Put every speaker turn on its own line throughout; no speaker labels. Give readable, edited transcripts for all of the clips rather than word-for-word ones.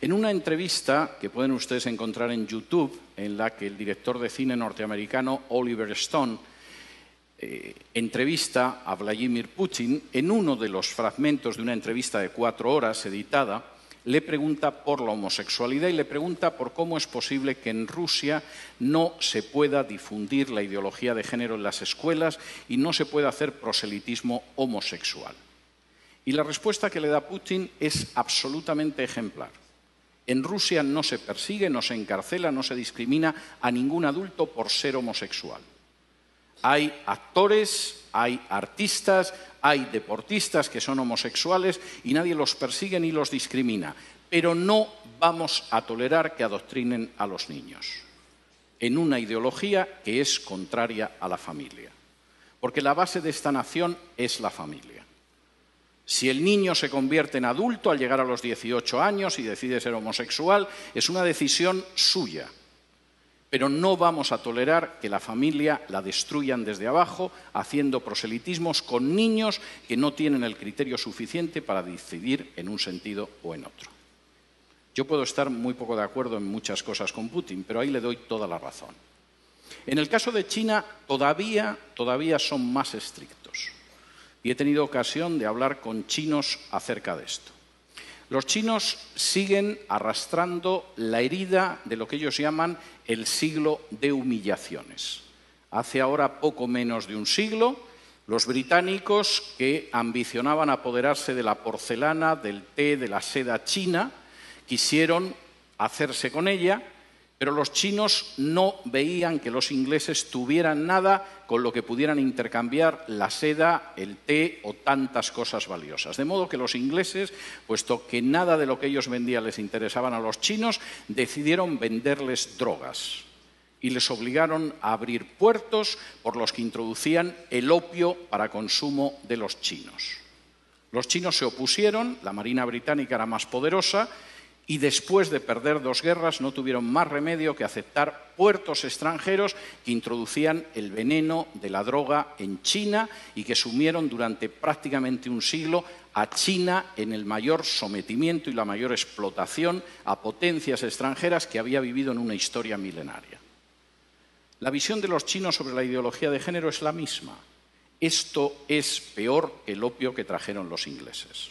En una entrevista que pueden ustedes encontrar en YouTube, en la que el director de cine norteamericano Oliver Stone entrevista a Vladimir Putin, en uno de los fragmentos de una entrevista de 4 horas editada, le pregunta por la homosexualidad y le pregunta por cómo es posible que en Rusia no se pueda difundir la ideología de género en las escuelas y no se pueda hacer proselitismo homosexual. Y la respuesta que le da Putin es absolutamente ejemplar. En Rusia no se persigue, no se encarcela, no se discrimina a ningún adulto por ser homosexual. Hay actores, hay artistas, hay deportistas que son homosexuales y nadie los persigue ni los discrimina. Pero no vamos a tolerar que adoctrinen a los niños en una ideología que es contraria a la familia. Porque la base de esta nación es la familia. Si el niño se convierte en adulto al llegar a los 18 años y decide ser homosexual, es una decisión suya. Pero no vamos a tolerar que la familia la destruyan desde abajo, haciendo proselitismos con niños que no tienen el criterio suficiente para decidir en un sentido o en otro. Yo puedo estar muy poco de acuerdo en muchas cosas con Putin, pero ahí le doy toda la razón. En el caso de China, todavía son más estrictos. Y he tenido ocasión de hablar con chinos acerca de esto. Los chinos siguen arrastrando la herida de lo que ellos llaman el siglo de humillaciones. Hace ahora poco menos de un siglo, los británicos, que ambicionaban apoderarse de la porcelana, del té, de la seda china, quisieron hacerse con ella, pero los chinos no veían que los ingleses tuvieran nada con lo que pudieran intercambiar la seda, el té o tantas cosas valiosas. De modo que los ingleses, puesto que nada de lo que ellos vendían les interesaban a los chinos, decidieron venderles drogas y les obligaron a abrir puertos por los que introducían el opio para consumo de los chinos. Los chinos se opusieron, la Marina británica era más poderosa, y después de perder 2 guerras no tuvieron más remedio que aceptar puertos extranjeros que introducían el veneno de la droga en China y que sumieron durante prácticamente un siglo a China en el mayor sometimiento y la mayor explotación a potencias extranjeras que había vivido en una historia milenaria. La visión de los chinos sobre la ideología de género es la misma. Esto es peor que el opio que trajeron los ingleses.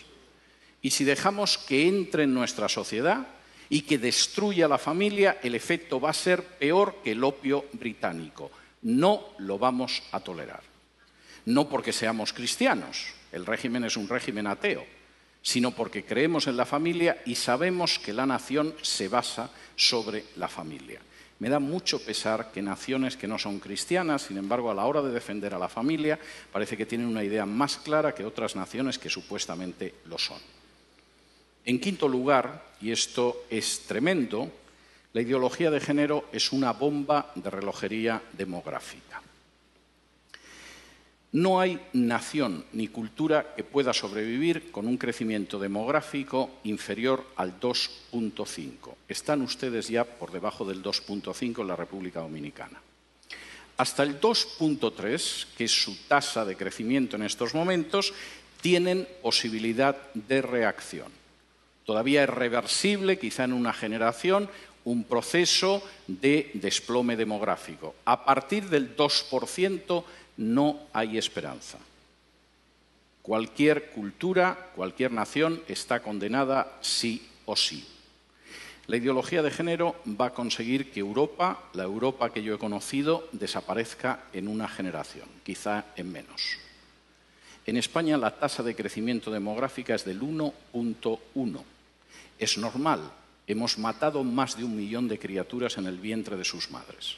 Y si dejamos que entre en nuestra sociedad y que destruya la familia, el efecto va a ser peor que el opio británico. No lo vamos a tolerar. No porque seamos cristianos, el régimen es un régimen ateo, sino porque creemos en la familia y sabemos que la nación se basa sobre la familia. Me da mucho pesar que naciones que no son cristianas, sin embargo, a la hora de defender a la familia, parece que tienen una idea más clara que otras naciones que supuestamente lo son. En quinto lugar, y esto es tremendo, la ideología de género es una bomba de relojería demográfica. No hay nación ni cultura que pueda sobrevivir con un crecimiento demográfico inferior al 2,5. Están ustedes ya por debajo del 2,5 en la República Dominicana. Hasta el 2,3, que es su tasa de crecimiento en estos momentos, tienen posibilidad de reacción. Todavía es reversible, quizá en una generación, un proceso de desplome demográfico. A partir del 2% no hay esperanza. Cualquier cultura, cualquier nación está condenada sí o sí. La ideología de género va a conseguir que Europa, la Europa que yo he conocido, desaparezca en una generación, quizá en menos. En España la tasa de crecimiento demográfica es del 1,1. Es normal, hemos matado más de 1 millón de criaturas en el vientre de sus madres,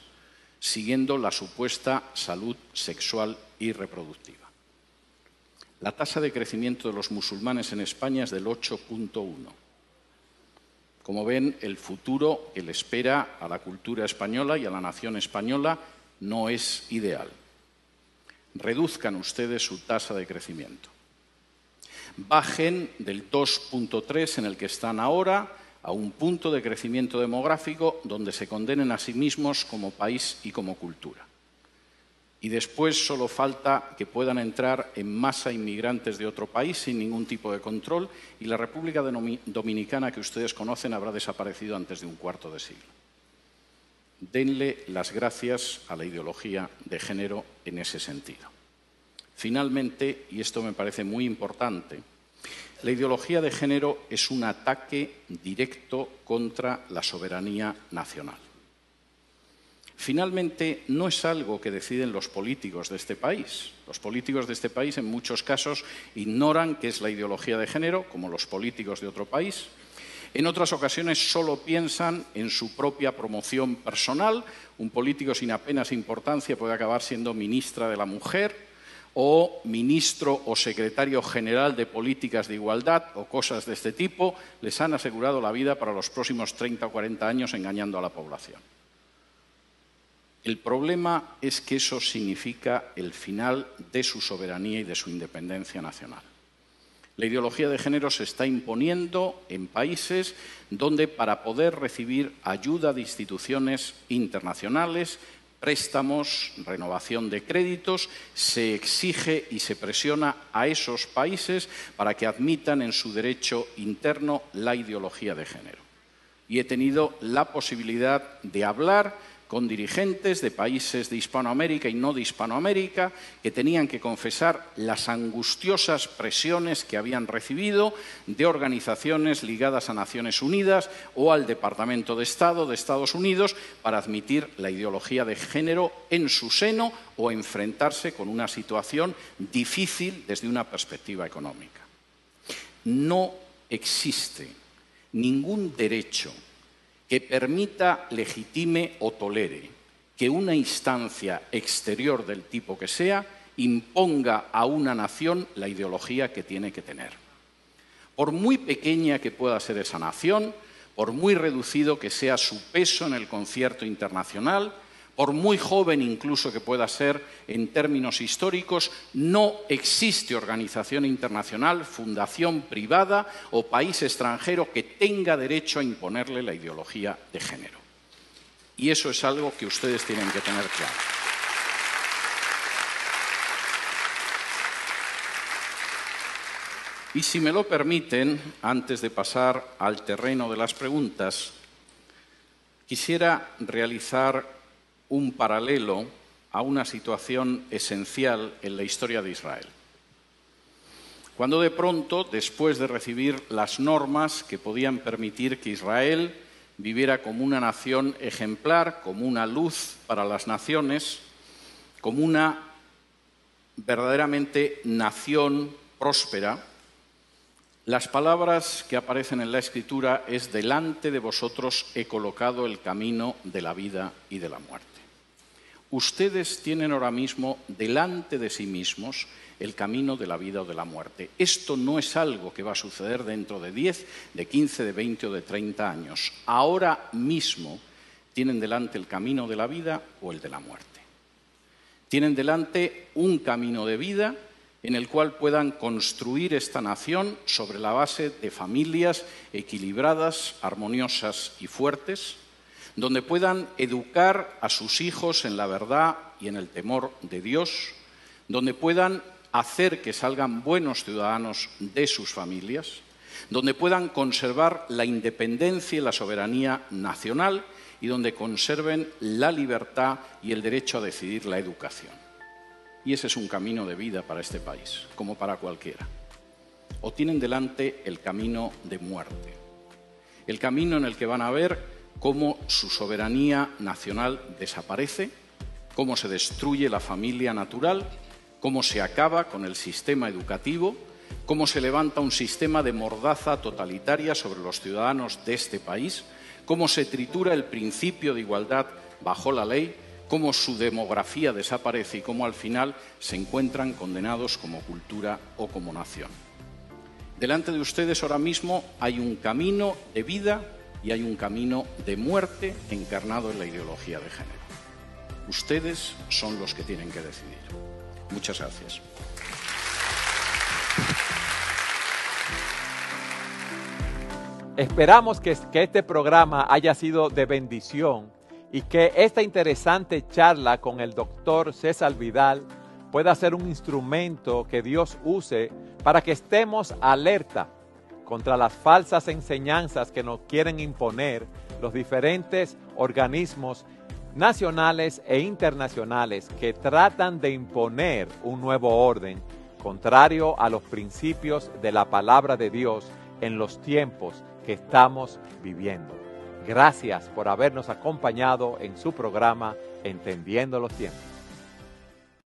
siguiendo la supuesta salud sexual y reproductiva. La tasa de crecimiento de los musulmanes en España es del 8,1. Como ven, el futuro que le espera a la cultura española y a la nación española no es ideal. Reduzcan ustedes su tasa de crecimiento. Bajen del 2,3 en el que están ahora a un punto de crecimiento demográfico donde se condenen a sí mismos como país y como cultura. Y después solo falta que puedan entrar en masa inmigrantes de otro país sin ningún tipo de control y la República Dominicana que ustedes conocen habrá desaparecido antes de un cuarto de siglo. Denle las gracias a la ideología de género en ese sentido. Finalmente, y esto me parece muy importante, la ideología de género es un ataque directo contra la soberanía nacional. Finalmente, no es algo que deciden los políticos de este país. Los políticos de este país, en muchos casos, ignoran qué es la ideología de género, como los políticos de otro país. En otras ocasiones solo piensan en su propia promoción personal. Un político sin apenas importancia puede acabar siendo ministra de la Mujer o ministro o secretario general de Políticas de Igualdad o cosas de este tipo. Les han asegurado la vida para los próximos 30 o 40 años engañando a la población. El problema es que eso significa el final de su soberanía y de su independencia nacional. La ideología de género se está imponiendo en países donde para poder recibir ayuda de instituciones internacionales, préstamos, renovación de créditos, se exige y se presiona a esos países para que admitan en su derecho interno la ideología de género. Y he tenido la posibilidad de hablar con dirigentes de países de Hispanoamérica y no de Hispanoamérica que tenían que confesar las angustiosas presiones que habían recibido de organizaciones ligadas a Naciones Unidas o al Departamento de Estado de Estados Unidos para admitir la ideología de género en su seno o enfrentarse con una situación difícil desde una perspectiva económica. No existe ningún derecho que permita, legitime o tolere que una instancia exterior del tipo que sea imponga a una nación la ideología que tiene que tener. Por muy pequeña que pueda ser esa nación, por muy reducido que sea su peso en el concierto internacional, por muy joven incluso que pueda ser en términos históricos, no existe organización internacional, fundación privada o país extranjero que tenga derecho a imponerle la ideología de género. Y eso es algo que ustedes tienen que tener claro. Y si me lo permiten, antes de pasar al terreno de las preguntas, quisiera realizar un paralelo a una situación esencial en la historia de Israel. Cuando de pronto, después de recibir las normas que podían permitir que Israel viviera como una nación ejemplar, como una luz para las naciones, como una verdaderamente nación próspera, las palabras que aparecen en la Escritura es: delante de vosotros he colocado el camino de la vida y de la muerte. Ustedes tienen ahora mismo delante de sí mismos el camino de la vida o de la muerte. Esto no es algo que va a suceder dentro de 10, de 15, de 20 o de 30 años. Ahora mismo tienen delante el camino de la vida o el de la muerte. Tienen delante un camino de vida en el cual puedan construir esta nación sobre la base de familias equilibradas, armoniosas y fuertes, donde puedan educar a sus hijos en la verdad y en el temor de Dios, donde puedan hacer que salgan buenos ciudadanos de sus familias, donde puedan conservar la independencia y la soberanía nacional y donde conserven la libertad y el derecho a decidir la educación. Y ese es un camino de vida para este país, como para cualquiera. O tienen delante el camino de muerte, el camino en el que van a ver cómo su soberanía nacional desaparece, cómo se destruye la familia natural, cómo se acaba con el sistema educativo, cómo se levanta un sistema de mordaza totalitaria sobre los ciudadanos de este país, cómo se tritura el principio de igualdad bajo la ley, cómo su demografía desaparece y cómo al final se encuentran condenados como cultura o como nación. Delante de ustedes ahora mismo hay un camino de vida y hay un camino de muerte encarnado en la ideología de género. Ustedes son los que tienen que decidir. Muchas gracias.
Esperamos que este programa haya sido de bendición y que esta interesante charla con el doctor César Vidal pueda ser un instrumento que Dios use para que estemos alerta contra las falsas enseñanzas que nos quieren imponer los diferentes organismos nacionales e internacionales que tratan de imponer un nuevo orden contrario a los principios de la palabra de Dios en los tiempos que estamos viviendo. Gracias por habernos acompañado en su programa Entendiendo los Tiempos.